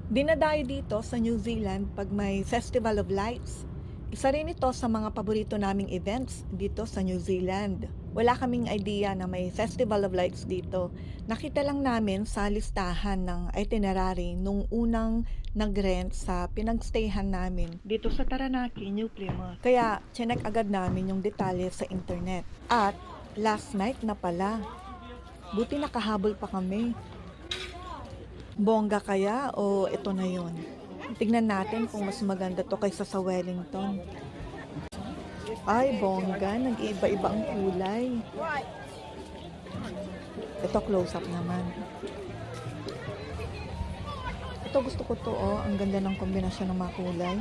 Dinadayo dito sa New Zealand pag may Festival of Lights. Isa rin ito sa mga paborito naming events dito sa New Zealand. Wala kaming idea na may Festival of Lights dito. Nakita lang namin sa listahan ng itinerary nung unang nag-rent sa pinagstayhan namin dito sa Taranaki, New Plymouth. Kaya chinek agad namin yung detalye sa internet. At last night na pala. Buti nakahabol pa kami. Bongga kaya o ito na yon? Tignan natin kung mas maganda to kaysa sa Wellington. Ay, bongga. Nag-iiba-iba ang kulay. Ito close-up naman. Ito gusto ko to, oh. Ang ganda ng kombinasyon ng mga kulay.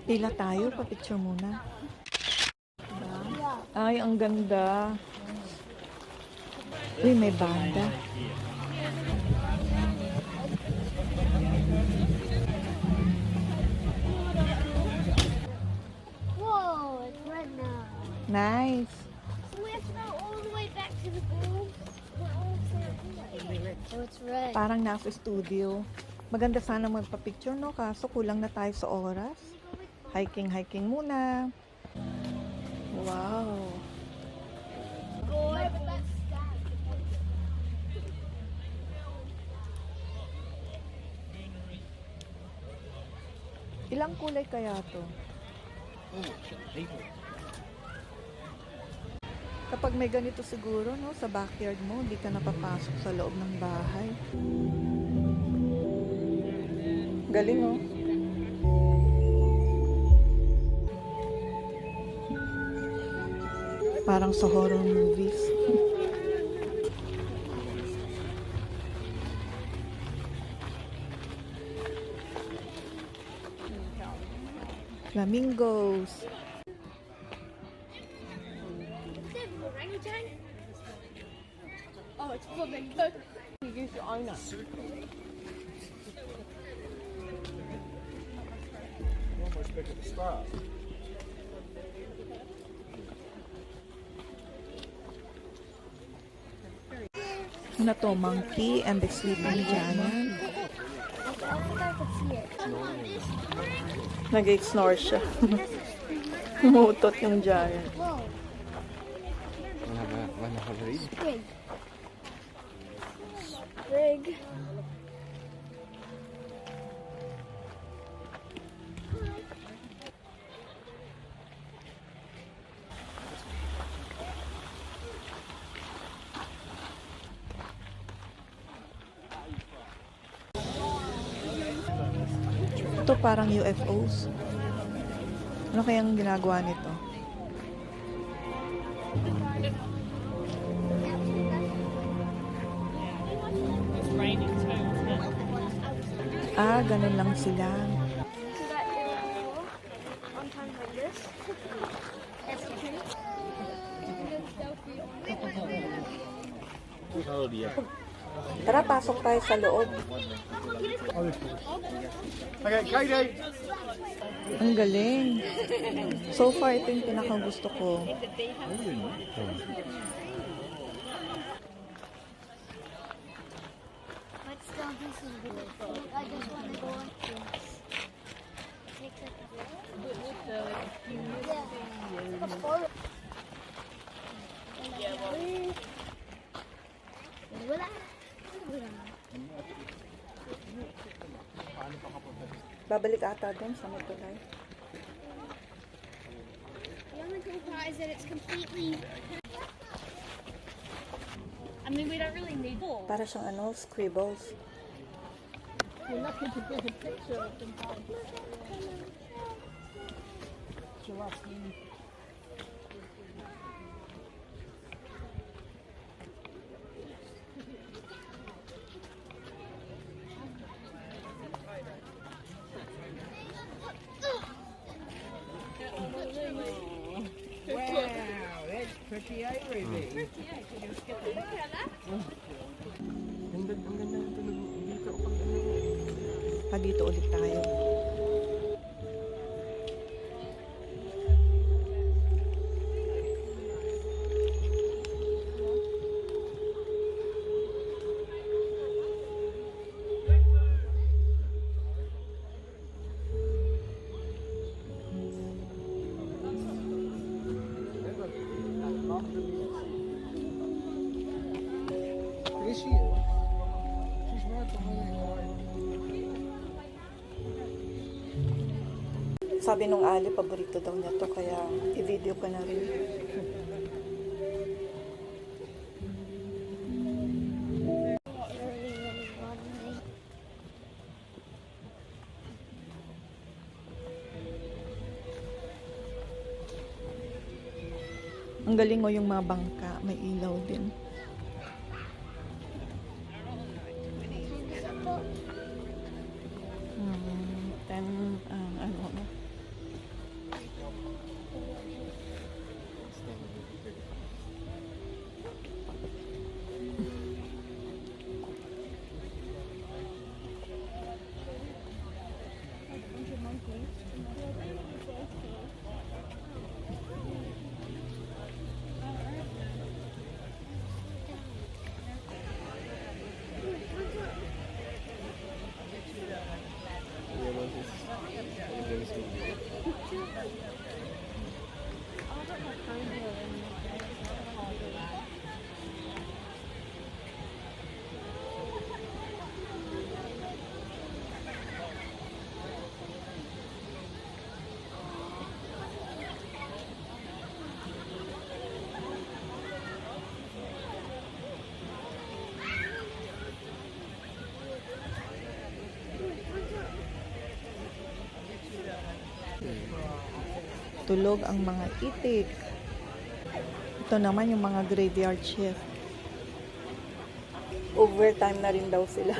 Pila tayo, pa-picture muna. Ay, ang ganda. Uy, may banda. Whoa, it's red now. Nice. So we have to go all the way back to the pool. So it's red. Parang nasa studio. Maganda sana magpa-picture, no? Kaso kulang na tayo sa oras. Hiking muna. Wow. Ilang kulay kaya to? Kapag may ganito siguro, no, sa backyard mo, hindi ka napapasok sa loob ng bahay. Galing, oh. Parang sa horror movies. Flamingos. Oh, it's flamingo. You use your owner. Almost back at the start. Ano to? Monkey and the Sleeping Giant. I think I could see it. Nag-snore siya. Umutot yung giant. Whoa, Wanna have a read? big. Big. Ito parang UFOs. Ano kayang ginagawa nito? It's raining too, isn't it? Ah, ganun lang sila. So that on time like this. That's the trick. Oh dear. Tara, pasok tayo sa loob. Okay, Katie. Ang galing. So far, ito yung pinakagusto ko. Let's go do some good. I just want to go on this. Wala. Babalik ata doon sa Metolay. The only cool part is that it's completely. I mean, we don't really need more. Para siyang ano, scribbles. You're lucky to get a picture of them. She'll ask you. Wow, that's pretty, eh, Ruby? Ang ganda ng tunog dito pag ano. Pa dito ulit tayo. Sabi nung Ali, paborito daw niya to, kaya i-video ko na rin. Ang galing mo yung mga bangka, may ilaw din. Ten, ano na. Tulog ang mga itik. Ito naman yung mga graveyard shift. Overtime na rin daw sila.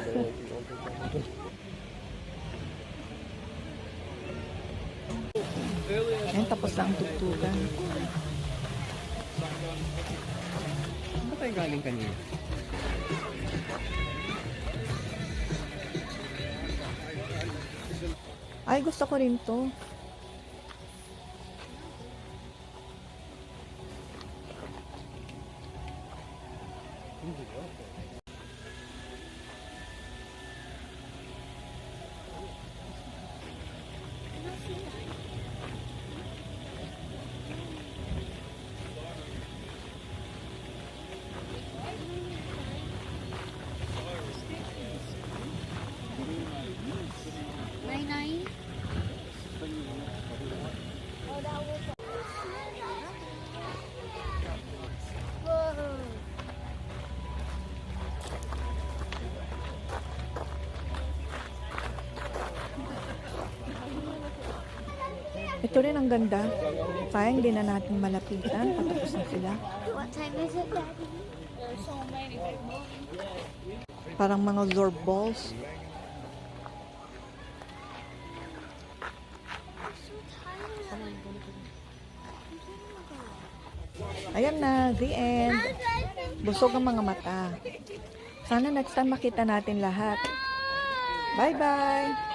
Ayan, tapos na ang tugtugan. Saan ba tayo galing kanina? Ay, gusto ko rin to. Nine. Whoa. Ito rin ang ganda. Sayang, hindi na natin malapitan. Patapos na sila. What time is it, Daddy? Parang mga zorb balls. Ayan na, the end. Busog ang mga mata. Sana next time makita natin lahat. Bye-bye!